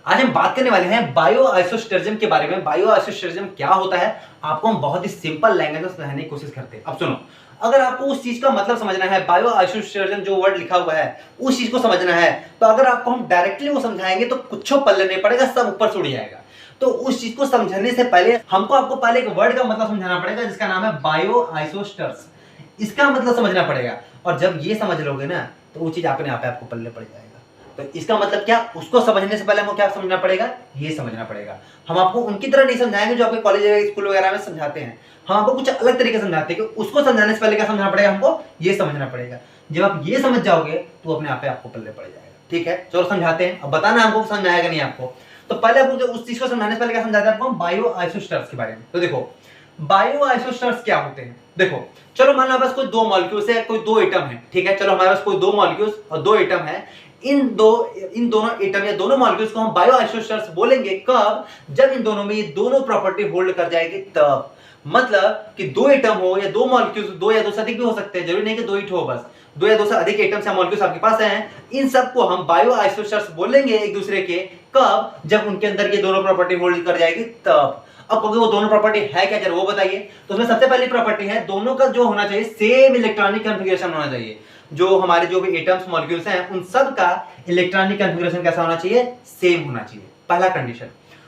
आज हम बात करने वाले हैं बायो आइसोस्टर्जम के बारे में। बायो आइसोस्टर्जम क्या होता है आपको हम बहुत ही सिंपल लैंग्वेज में समझाने की कोशिश करते हैं। अब सुनो, अगर आपको उस चीज का मतलब समझना है, बायो आइसोस्टर्जम जो वर्ड लिखा हुआ है उस चीज को समझना है, तो अगर आपको हम डायरेक्टली वो समझाएंगे तो कुछ पल्ले नहीं पड़ेगा, सब ऊपर से उड़ जाएगा। तो उस चीज को समझने से पहले हमको आपको पहले एक वर्ड का मतलब समझाना पड़ेगा जिसका नाम है बायो आइसोस्टर्स। इसका मतलब समझना पड़ेगा, और जब ये समझ लोगे ना तो वो चीज अपने आप आपको पल्ले पड़ जाएगा। तो इसका मतलब क्या, उसको समझने से पहले हमको क्या समझना पड़ेगा, ये समझना पड़ेगा। हम आपको उनकी तरह नहीं समझाएंगे जो आपके कॉलेज स्कूल वगैरह में समझाते हैं, हम आपको कुछ अलग तरीके से समझाते हैं कि उसको समझाने से पहले क्या समझना पड़ेगा, हमको ये समझना पड़ेगा। जब आप ये समझ जाओगे तो अपने आप आपको पल्ले पड़ जाएगा। ठीक है, चलो समझाते हैं। अब बताना हमको समझ आएगा नहीं आपको। तो पहले आपको उस चीज को समझाने से पहले क्या समझाते हैं आपको हम बायो आइसोस्टर्स के बारे में। तो देखो बायो आइसोस्टर्स क्या होते हैं। देखो चलो मान लो बस कोई दो मॉलिक्यूल्स है, कोई दो एटम है। ठीक है, चलो हमारे पास कोई दो मॉलिक्यूल्स और दो एटम है। इन दोनों एटम या दोनों मॉलिक्यूल्स को हम बायो आइसोस्टर्स बोलेंगे कब, जब इन दोनों में ये दोनों प्रॉपर्टी होल्ड कर जाएगी तब। मतलब कि दो एटम हो या दो मॉलिक्यूल्स, दो या दो से अधिक भी हो सकते हैं, जरूरी नहीं कि दो ही हो, बस दो या दो से अधिक एटम्स या मॉलिक्यूल्स आपके पास हैं, इन सबको हम बायो आइसोस्टर्स बोलेंगे एक दूसरे के कब, जब उनके अंदर ये दोनों प्रॉपर्टी होल्ड कर जाएगी तब। अब कहोगे वो दोनों प्रॉपर्टी है क्या, जरा वो बताइए। तो उसमें सबसे पहली प्रॉपर्टी है दोनों का जो होना चाहिए सेम इलेक्ट्रॉनिक कॉन्फ़िगरेशन होना चाहिए। जो हमारे जो भी एटम्स मॉलिक्यूल्स हैं उन सब का इलेक्ट्रॉनिक कॉन्फ़िगरेशन कैसा होना चाहिए, सेम होना चाहिए, पहला कंडीशन।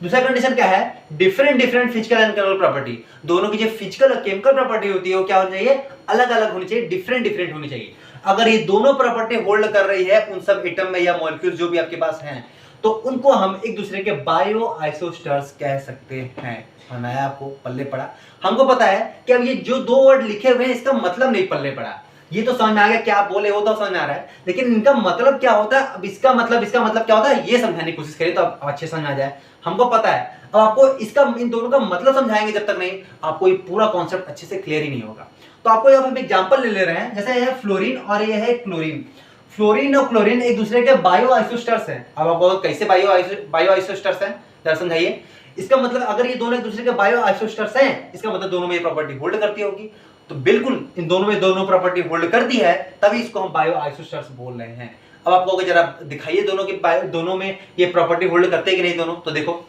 दूसरा कंडीशन क्या है, different physical and chemical property. दोनों की जो फिजिकल और केमिकल प्रॉपर्टी होती है वो क्या होनी चाहिए, अलग अलग होनी चाहिए, डिफरेंट होनी चाहिए। अगर ये दोनों प्रॉपर्टी होल्ड कर रही है उन सब एटम में या मॉलिक्यूल्स जो भी आपके पास हैं, तो उनको हम एक दूसरे के बायो आइसोस्टर्स कह सकते हैं। बनाया आपको पल्ले पड़ा। हमको पता है कि अब ये जो दो वर्ड लिखे हुए हैं इसका मतलब नहीं पल्ले पड़ा। ये तो समझ में आ गया क्या आप बोले हो, तो समझ में आ रहा है, लेकिन इनका मतलब क्या होता है, अब इसका मतलब क्या होता है ये समझाने की कोशिश करें तो आप अच्छे समझ आ जाए। हमको पता है, अब आपको इसका इन दोनों का मतलब समझाएंगे जब तक नहीं आपको ये पूरा कॉन्सेप्ट अच्छे से क्लियर ही नहीं होगा। तो आपको यहाँ हम एग्जांपल ले रहे हैं, जैसे ये है फ्लोरीन और ये है क्लोरीन। फ्लोरीन और क्लोरीन एक दूसरे के बायो आइसोस्टर्स हैं। अब आपको कैसे बायो आइसोस्टर्स हैं जरा समझाइए। इसका मतलब अगर ये दोनों एक दूसरे के बायो आइसोस्टर्स हैं, इसका मतलब दोनों में ये प्रॉपर्टी होल्ड करती होगी। तो बिल्कुल इन दोनों में दोनों प्रॉपर्टी होल्ड करती है, तभी इसको हम बायो आइसोस्टर्स बोल रहे हैं। अब आपको जरा दिखाइए दोनों में ये प्रॉपर्टी होल्ड करते हैं कि नहीं दोनों। तो देखो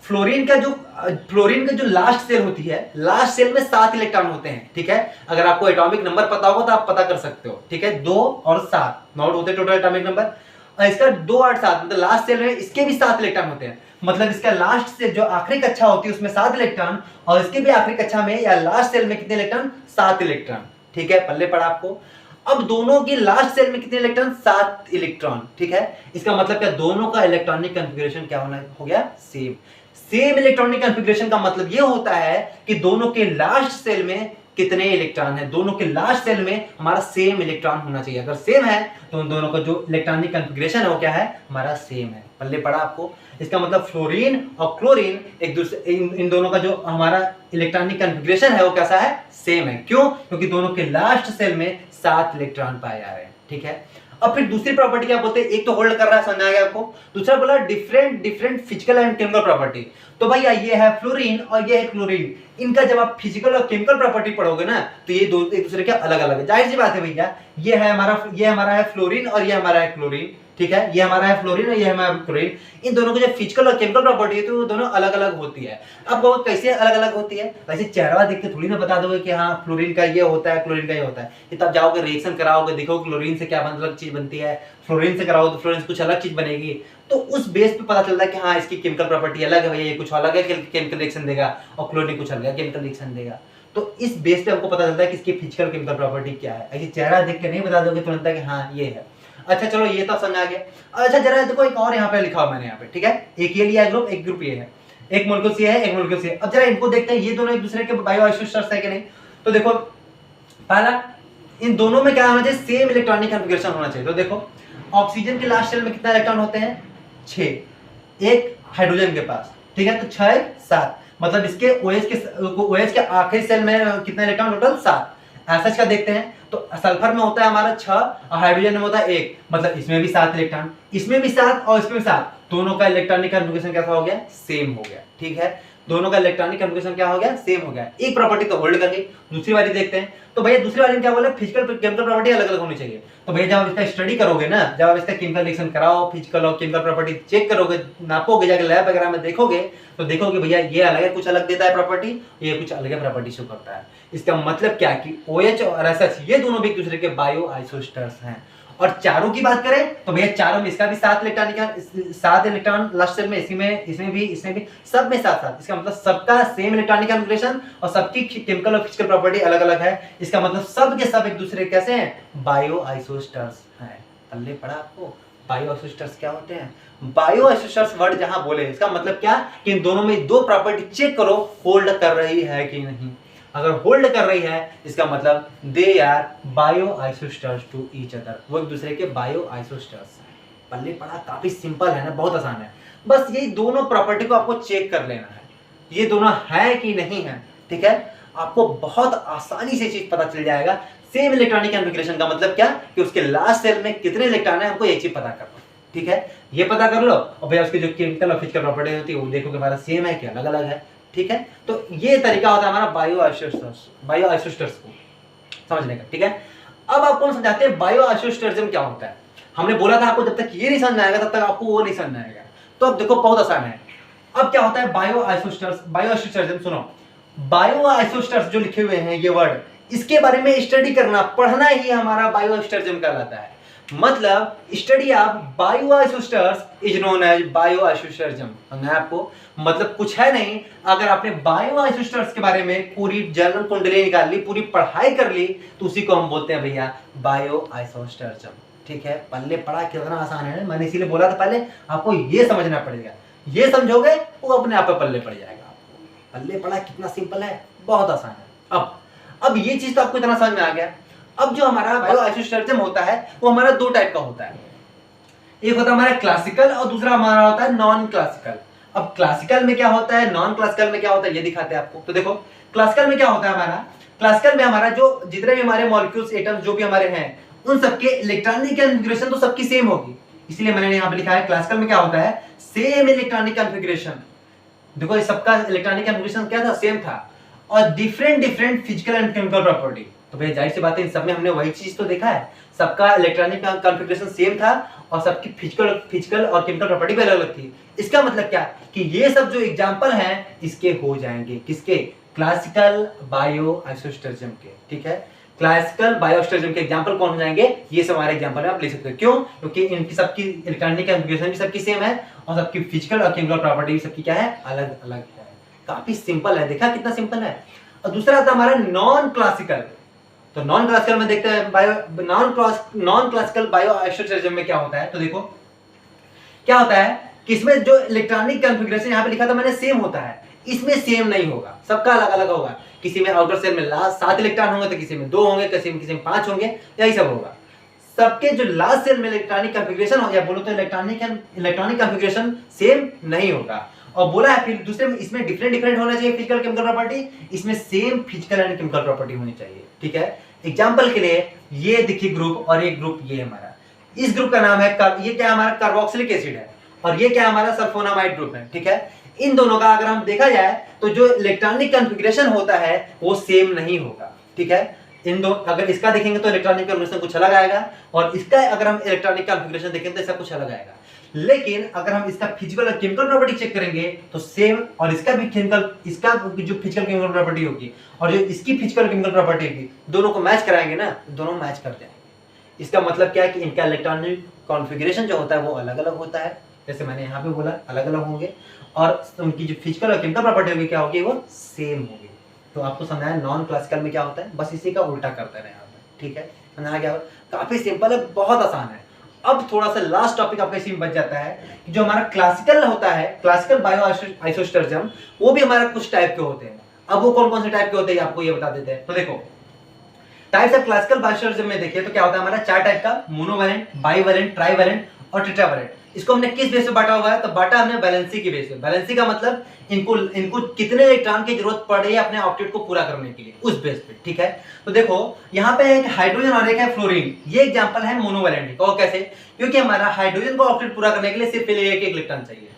फ्लोरीन का जो लास्ट सेल होती है, लास्ट सेल में 7 इलेक्ट्रॉन होते हैं। ठीक है, अगर आपको एटॉमिक नंबर पता होगा तो आप पता कर सकते हो। ठीक है, 2 और 7 नॉट होते टोटल एटॉमिक नंबर। इसका 2 8 7 मतलब लास्ट सेल में इसके भी 7 इलेक्ट्रॉन होते हैं। मतलब इसका लास्ट से जो आखिरी कक्षा होती है उसमें 7 इलेक्ट्रॉन, और इसके भी आखिरी कक्षा में या लास्ट सेल में कितने इलेक्ट्रॉन, 7 इलेक्ट्रॉन। ठीक है, पल्ले पड़ा आपको। अब दोनों की लास्ट सेल में कितने इलेक्ट्रॉन, 7 इलेक्ट्रॉन। ठीक है, इसका मतलब क्या, दोनों का इलेक्ट्रॉनिक कॉन्फ़िगरेशन क्या हो गया, सेम इलेक्ट्रॉनिक कॉन्फ़िगरेशन का मतलब यह होता है कि दोनों के लास्ट सेल में कितने इलेक्ट्रॉन है, दोनों के लास्ट सेल में हमारा सेम इलेक्ट्रॉन होना चाहिए। अगर सेम है तो उन दोनों का जो इलेक्ट्रॉनिक कॉन्फ़िगरेशन है वो क्या है, हमारा सेम है। पल्ले पड़ा आपको। इसका मतलब फ्लोरीन और क्लोरीन एक दूसरे इन दोनों का जो हमारा इलेक्ट्रॉनिक कॉन्फ़िगरेशन है वो कैसा है, सेम है। क्यों, क्योंकि दोनों के लास्ट सेल में 7 इलेक्ट्रॉन पाए जा रहे हैं। ठीक है, अब फिर दूसरी प्रॉपर्टी क्या बोलते हैं, एक तो होल्ड कर रहा है, समझ आ गया आपको। दूसरा बोला different physical and chemical property. तो भैया ये है फ्लोरीन और ये है क्लोरीन, इनका जब आप फिजिकल और केमिकल प्रॉपर्टी पढ़ोगे ना तो ये दो एक दूसरे के अलग अलग है। जाहिर सी बात है भैया, ये हमारा है फ्लोरीन और ये हमारा है क्लोरीन। ठीक है, ये हमारा है फ्लोरीन और ये हमारा क्लोरीन। इन दोनों की जो फिजिकल और केमिकल प्रॉपर्टी है तो वो दोनों अलग अलग होती है। अब वो कैसे अलग अलग होती है, वैसे चेहरा देख के थोड़ी ना बता दोगे कि हाँ फ्लोरीन का ये होता है, क्लोरीन का ये होता है। ये तब जाओगे रिएक्शन कराओगे, देखोगे क्लोरीन से क्या अलग चीज बनती है, फ्लोरीन से कराओगे तो फ्लोरीन से कुछ अलग चीज बनेगी। तो उस बेस पे पता चलता है कि हाँ इसकी केमिकल प्रॉपर्टी अलग है, भैया ये कुछ अलग है केमिकल रिएक्शन देगा, और क्लोरीन कुछ अलग है केमिकल रिएक्शन देगा। तो इस बेस पे हमको पता चलता है कि इसकी फिजिकल केमिकल प्रॉपर्टी क्या है। ऐसे चेहरा देख के नहीं बता दोगे तुरंत कि हाँ ये है। अच्छा चलो ये तो समझ आ गया। अच्छा जरा देखो एक और यहाँ पे लिखा हुआ मैंने यहाँ पे। ठीक है, एक ये लिया ग्रुप, एक ग्रुप ये है, एक मॉलिक्यूल ये है, एक मॉलिक्यूल ये है। अब जरा इनको देखते हैं ये दोनों एक दूसरे के बायो आइसोस्टर्स है कि नहीं। तो देखो पहला, इन दोनों में क्या होना चाहिए, सेम इलेक्ट्रॉनिक कॉन्फ़िगरेशन होना चाहिए। तो देखो ऑक्सीजन के लास्ट शेल में कितना इलेक्ट्रॉन होते हैं, 6, एक हाइड्रोजन के पास। ठीक है, तो 6 7 मतलब इसके OH के आखिरी सेल में कितना इलेक्ट्रॉन, टोटल 7। एसएच का देखते हैं तो सल्फर में होता है हमारा 6 और हाइड्रोजन में होता है 1, मतलब इसमें भी 7 इलेक्ट्रॉन, इसमें भी 7 और इसमें भी 7, दोनों का इलेक्ट्रॉनिक कॉन्फ़िगरेशन कैसा हो गया, सेम हो गया। ठीक है, दोनों का इलेक्ट्रॉनिक कन्फिगरेशन क्या हो गया, सेम हो गया। एक प्रॉपर्टी तो होल्ड कर गई। दूसरी वाली देखते हैं, तो भैया दूसरी वाली में क्या बोला, फिजिकल केमिकल प्रॉपर्टी अलग अलग होनी चाहिए। तो भैया जब आप इसका स्टडी करोगे ना, जब आप इसका केमिकल रिएक्शन कराओ, फिजिकल और केमिकल प्रॉपर्टी चेक करोगे, नापोगे, जाकर लैब वगैरह में देखोगे, तो देखोगे भैया ये अलग है, कुछ अलग देता है प्रॉपर्टी, ये कुछ अलग है प्रॉपर्टी शो करता है। इसका मतलब क्या कि OH और SH ये दोनों भी एक दूसरे के बायो आइसोस्टर्स हैं। और चारों की बात करें तो भैया चारों में इसका भी 7 इलेक्ट्रॉन लास्ट सेल में, इसमें भी सब में 7। इसका मतलब सबका सेम इलेक्ट्रॉनिक कॉन्फ़िगरेशन और सबकी केमिकल और फिजिकल प्रॉपर्टी अलग अलग है। इसका मतलब सब के सब एक दूसरे कैसे हैं, बायो आइसोस्टर्स हैं। पल्ले पड़ा आपको, बायो आइसोस्टर्स क्या होते हैं। बायो आइसोस्टर्स वर्ड जहां बोले इसका मतलब क्या कि इन दोनों में दो प्रॉपर्टी चेक करो होल्ड कर रही है कि नहीं। अगर होल्ड कर रही है इसका मतलब they are bioisosteres to each other, वो एक दूसरे के बायो आइसोस्टर्स हैं। पल्ले पड़ा, काफी सिंपल है ना, बहुत आसान है। बस यही दोनों प्रॉपर्टी को आपको चेक कर लेना है, ये दोनों है कि नहीं है। ठीक है, आपको बहुत आसानी से चीज पता चल जाएगा। सेम इलेक्ट्रॉनिक कॉन्फ़िगरेशन का मतलब क्या कि उसके लास्ट सेल में कितने इलेक्ट्रॉन है, हमको एक चीज पता करना। ठीक है, ये पता कर लो और भैया उसकी जो केमिकल और फिजिकल प्रॉपर्टी होती है वो देखो कि हमारा सेम है कि अलग अलग है। ठीक है, तो ये तरीका होता है हमारा बायो आइसोस्टर्स को समझने का। ठीक है, अब आपको हम समझाते हैं बायो आइसोस्टर्जम क्या होता है। हमने बोला था आपको जब तक ये नहीं समझ आएगा तब तक आपको वो नहीं समझ आएगा। तो अब देखो बहुत आसान है। अब क्या होता है बायो आइसोस्टर्जम, सुनो, बायो आइसोस्टर्स जो लिखे हुए हैं ये वर्ड, इसके बारे में स्टडी करना, पढ़ना ही हमारा बायो आइसोस्टर्जम कहलाता है। मतलब study of bioisosteres is known as bioisosterism. आपको मतलब कुछ है नहीं, अगर आपने बायो आइसोस्टर्स के बारे में पूरी जर्नल कुंडली निकाल ली, पूरी पढ़ाई कर ली, तो उसी को हम बोलते हैं भैया बायो आइसोस्टर्जम। ठीक है, पल्ले पड़ा कितना आसान है, मैंने इसीलिए बोला था पहले आपको ये समझना पड़ेगा। ये समझोगे वो अपने आप पे पल्ले पड़ जाएगा। आपको पल्ले पड़ा कितना सिंपल है, बहुत आसान है। अब ये चीज तो आपको इतना समझ में आ गया। अब जो हमारा बायो आइसोस्टर्जम होता है वो हमारा दो टाइप का होता है, एक होता है हमारा क्लासिकल और दूसरा हमारा होता है नॉन क्लासिकल। अब क्लासिकल में क्या होता है, नॉन क्लासिकल में क्या होता है, ये दिखाते हैं आपको। तो देखो क्लासिकल में क्या होता है हमारा, क्लासिकल में हमारा जो जितने भी हमारे मॉलिक्यूल्स, एटम्स जो भी हमारे हैं, उन सबके इलेक्ट्रॉनिक कॉन्फ़िगरेशन तो सबकी सेम होगी, इसलिए मैंने यहाँ पे लिखा है क्लासिकल में क्या होता है, सेम इलेक्ट्रॉनिक कॉन्फ़िगरेशन। देखो ये सबका इलेक्ट्रॉनिक कॉन्फ़िगरेशन क्या था, सेम था, और different physical and chemical property. तो भैया जाहिर सी बात है इन सब में हमने वही चीज तो देखा है, सबका इलेक्ट्रॉनिक कॉन्फ़िगरेशन सेम था और सबकी फिजिकल और केमिकल प्रॉपर्टी भी अलग अलग थी। इसका मतलब क्या कि ये सब जो एग्जांपल हैं इसके हो जाएंगे, किसके, क्लासिकल बायो आइसोस्टर्जम के। ठीक है, क्लासिकल बायो आइसोस्टर्जम के एग्जांपल कौन हो जाएंगे, ये सब हमारे एग्जांपल में आप ले सकते हो। क्यों, क्योंकि इनकी सबकी इलेक्ट्रॉनिक कॉन्फ़िगरेशन भी सबकी सेम है और सबकी फिजिकल और केमिकल प्रॉपर्टी भी सबकी क्या है, अलग अलग है। काफी सिंपल है, देखा कितना सिंपल है। और दूसरा आता है हमारा नॉन क्लासिकल। तो नॉन क्लासिकल में देखते हैं नॉन क्लासिकल बायो आइसोस्टर्जम में क्या होता है। तो देखो क्या होता है कि इसमें जो इलेक्ट्रॉनिक कॉन्फ़िगरेशन यहाँ पे लिखा था मैंने सेम होता है, इसमें सेम नहीं होगा, सबका अलग अलग होगा। किसी में आउटर सेल में लास्ट 7 इलेक्ट्रॉन होंगे तो किसी में 2 होंगे, किसी में 5 होंगे, यही सब होगा। सबके जो लास्ट सेल में इलेक्ट्रॉनिक कॉन्फ़िगरेशन हो, या बोलो तो इलेक्ट्रॉनिक कॉन्फ़िगरेशन सेम नहीं होगा। और बोला है फिर दूसरे में इसमें डिफरेंट होना चाहिए फिजिकल केमिकल प्रॉपर्टी, इसमें same physical and chemical property होनी चाहिए। ठीक है, एग्जांपल के लिए ये देखिए ग्रुप और एक ग्रुप ये हमारा, इस ग्रुप का नाम है ये क्या हमारा कार्बोक्सिलिक एसिड है और ये क्या हमारा सल्फोनामाइड ग्रुप है। ठीक है, इन दोनों का अगर हम देखा जाए तो जो इलेक्ट्रॉनिक कॉन्फ़िगरेशन होता है वो सेम नहीं होगा। ठीक है, इन दो अगर इसका देखेंगे तो इलेक्ट्रॉनिक कॉन्फ़िगरेशन कुछ अलग आएगा और इसका अगर हम इलेक्ट्रॉनिक कॉन्फ़िगरेशन देखेंगे तो इसका कुछ अलग आएगा। लेकिन अगर हम इसका फिजिकल और केमिकल प्रॉपर्टी चेक करेंगे तो सेम, और इसका भी इसका जो फिजिकल केमिकल प्रॉपर्टी होगी और जो इसकी फिजिकल केमिकल प्रॉपर्टी होगी, दोनों को मैच कराएंगे ना, दोनों मैच कर जाएंगे। इसका मतलब क्या है कि इनका इलेक्ट्रॉनिक कॉन्फ़िगरेशन जो होता है वो अलग अलग होता है, जैसे मैंने यहाँ पे बोला अलग अलग होंगे, और उनकी जो फिजिकल और केमिकल प्रॉपर्टी होगी क्या होगी, वो सेम होगी। तो आपको समझाया नॉन क्लासिकल में क्या होता है, बस इसी का उल्टा करते रहे यहाँ पे। ठीक है, समझा गया, काफी सिंपल है, बहुत आसान है। अब थोड़ा सा लास्ट टॉपिक आपका इसी में बच जाता है कि जो हमारा क्लासिकल होता है, क्लासिकल बायो आइसोस्टर्जम, वो भी हमारा कुछ टाइप के होते हैं। अब वो कौन कौन से टाइप के होते हैं आपको ये बता देते हैं। तो देखो टाइप्स ऑफ क्लासिकल बायो आइसोस्टर्जम में देखिए तो क्या होता है हमारा 4 टाइप का, मोनोवैलेंट, बाईवैलेंट, ट्राईवैलेंट और टेट्रावैलेंट। इसको हमने किस बेस पे बांटा हुआ है, तो बांटा हमने वैलेंसी की बेस पे। वैलेंसी का मतलब इनको कितने इलेक्ट्रॉन की जरूरत पड़ रही है अपने ऑक्टेट को पूरा करने के लिए, उस बेस पे। ठीक है, तो देखो यहाँ पे एक हाइड्रोजन और एक है फ्लोरीन, ये एग्जांपल है मोनोवैलेंट का। और कैसे, क्योंकि हमारा हाइड्रोजन को ऑक्टेट पूरा करने के लिए सिर्फ एक इलेक्ट्रॉन चाहिए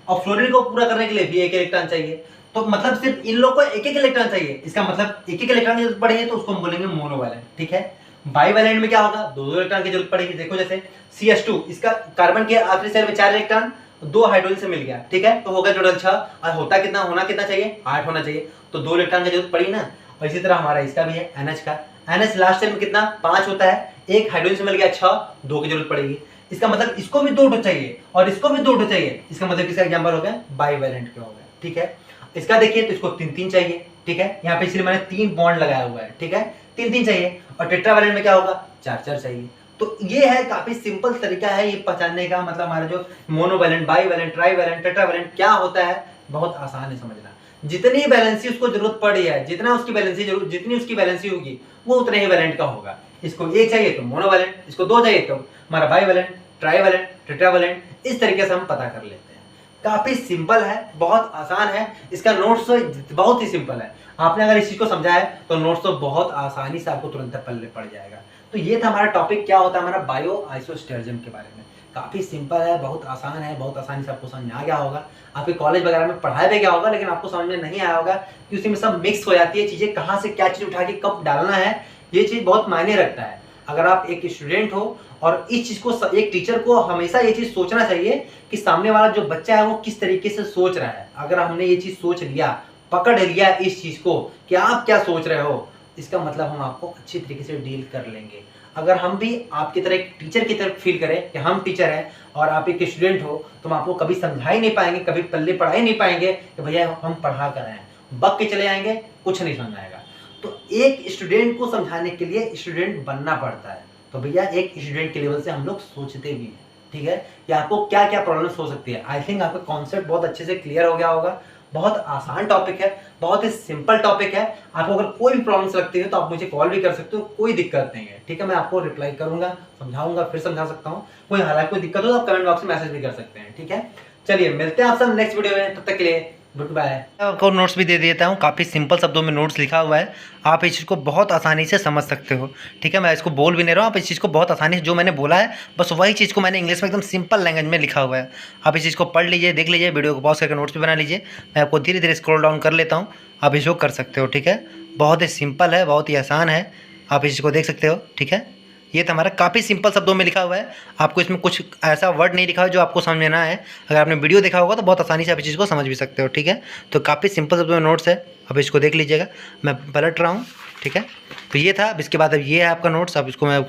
और फ्लोरीन को पूरा करने के लिए भी एक इलेक्ट्रॉन चाहिए। तो मतलब सिर्फ इन लोग को एक एक इलेक्ट्रॉन चाहिए, इसका मतलब एक एक इलेक्ट्रॉन की जरूरत पड़ेगी तो उसको हम बोलेंगे मोनोवैलेंट, ठीक है। बाईवैलेंट में क्या होगा, दो दो इलेक्ट्रॉन की जरूरत पड़ेगी। देखो जैसे CH2, इसका कार्बन के आखिरी शेल में 4 इलेक्ट्रॉन 2 हाइड्रोजन से मिल गया, ठीक है, तो हो गया टोटल 6। और होना कितना चाहिए, 8 होना चाहिए, तो 2 इलेक्ट्रॉन की जरूरत पड़ी ना। और इसी तरह हमारा इसका भी है NH का, NH लास्ट शेल में कितना 5 होता है, एक हाइड्रोजन से मिल गया 6, 2 की जरूरत पड़ेगी। इसका मतलब इसको भी 2 चाहिए और इसको भी 2 चाहिए, इसका मतलब किसका एग्जाम्पल हो गया, बाईवैलेंट का हो गया, ठीक है। इसका देखिए तो इसको 3 चाहिए, ठीक है, यहाँ पे इसलिए मैंने 3 बॉन्ड लगाया हुआ है, ठीक है, 3 चाहिए। और टेट्रावैलेंट में क्या होगा, 4 चाहिए। तो ये है काफी सिंपल तरीका है ये पहचानने का, मतलब हमारा जो मोनोवैलेंट, बाईवैलेंट, ट्राईवैलेंट, टेट्रावैलेंट क्या होता है, बहुत आसान है समझना। जितनी बैलेंसी उसको जरूरत पड़ी है, जितनी उसकी बैलेंसी होगी वो उतने ही वैलेंट का होगा। इसको 1 चाहिए तो मोनोवैलेंट, इसको 2 चाहिए तो हमारा बाईवैलेंट, ट्राईवैलेंट, टेट्रावैलेंट, इस तरीके से हम पता कर लेते हैं। काफी सिंपल है, बहुत आसान है, इसका नोट्स तो बहुत ही सिंपल है। आपने अगर इस चीज को समझा है तो नोट्स तो बहुत आसानी से आपको तुरंत पल्ले पड़ जाएगा। तो ये था हमारा टॉपिक, क्या होता है हमारा बायो आइसोस्टेरिज्म के बारे में। काफी सिंपल है, बहुत आसान है, बहुत आसानी से आपको समझ में आ गया होगा। आपके कॉलेज वगैरह में पढ़ाया भी गया होगा, लेकिन आपको समझ में नहीं आया होगा कि उसी में सब मिक्स हो जाती है चीजें, कहाँ से क्या चीज उठा के कब डालना है, ये चीज बहुत मायने रखता है। अगर आप एक स्टूडेंट हो और इस चीज को, एक टीचर को हमेशा ये चीज सोचना चाहिए कि सामने वाला जो बच्चा है वो किस तरीके से सोच रहा है। अगर हमने ये चीज सोच लिया, पकड़ लिया इस चीज को कि आप क्या सोच रहे हो, इसका मतलब हम आपको अच्छी तरीके से डील कर लेंगे। अगर हम भी आपकी तरह एक टीचर की तरह फील करें कि हम टीचर हैं और आप एक स्टूडेंट हो, तो हम आपको कभी समझा ही नहीं पाएंगे, कभी पल्ले पढ़ा ही नहीं पाएंगे कि भैया हम पढ़ा कर रहे हैं, बक के चले आएंगे, कुछ नहीं समझ आएगा। तो एक स्टूडेंट को समझाने के लिए स्टूडेंट बनना पड़ता है। तो भैया एक स्टूडेंट के लेवल से हम लोग सोचते भी हैं, ठीक है, कि आपको क्या क्या प्रॉब्लम्स हो सकती है। आई थिंक आपका कॉन्सेप्ट बहुत अच्छे से क्लियर हो गया होगा। बहुत आसान टॉपिक है, बहुत ही सिंपल टॉपिक है। आपको अगर कोई भी प्रॉब्लम्स लगती है तो आप मुझे कॉल भी कर सकते हो, कोई दिक्कत नहीं है, ठीक है। मैं आपको रिप्लाई करूंगा, समझाऊंगा, फिर समझा सकता हूँ। कोई हालांकि कोई दिक्कत हो तो आप कमेंट बॉक्स में मैसेज भी कर सकते हैं, ठीक है। चलिए मिलते हैं आप सब नेक्स्ट वीडियो में, तब तक के लिए गुड बाय। आपको नोट्स भी दे देता हूँ, काफ़ी सिंपल शब्दों में नोट्स लिखा हुआ है, आप इस चीज़ को बहुत आसानी से समझ सकते हो, ठीक है। मैं इसको बोल भी नहीं रहा हूँ, आप इस चीज़ को बहुत आसानी से, जो मैंने बोला है बस वही चीज़ को मैंने इंग्लिश में एकदम सिंपल लैंग्वेज में लिखा हुआ है। आप इस चीज़ को पढ़ लीजिए, देख लीजिए, वीडियो को पॉज करके नोट्स भी बना लीजिए। मैं आपको धीरे धीरे स्क्रॉल डाउन कर लेता हूँ, आप इसको कर सकते हो, ठीक है। बहुत ही सिंपल है, बहुत ही आसान है, आप इस चीज़ को देख सकते हो, ठीक है। ये तो हमारा काफ़ी सिंपल शब्दों में लिखा हुआ है, आपको इसमें कुछ ऐसा वर्ड नहीं लिखा है जो आपको समझ में ना आए। अगर आपने वीडियो देखा होगा तो बहुत आसानी से आप इस चीज़ को समझ भी सकते हो, ठीक है। तो काफ़ी सिंपल शब्दों में नोट्स है, अब इसको देख लीजिएगा, मैं पलट रहा हूँ, ठीक है। तो ये था, अब इसके बाद अब ये है आपका नोट्स। अब इसको मैं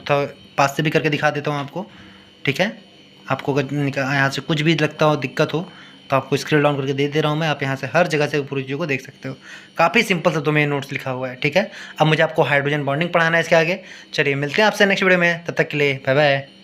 पास से भी करके दिखा देता हूँ आपको, ठीक है। आपको अगर यहाँ से कुछ भी लगता हो, दिक्कत हो, तो आपको स्क्रॉल डाउन करके दे रहा हूँ मैं, आप यहाँ से हर जगह से पूरी चीज़ों को देख सकते हो। काफ़ी सिंपल शब्दों में नोट्स लिखा हुआ है, ठीक है। अब मुझे आपको हाइड्रोजन बॉन्डिंग पढ़ाना है इसके आगे। चलिए मिलते हैं आपसे नेक्स्ट वीडियो में, तब तक के लिए बाय बाय।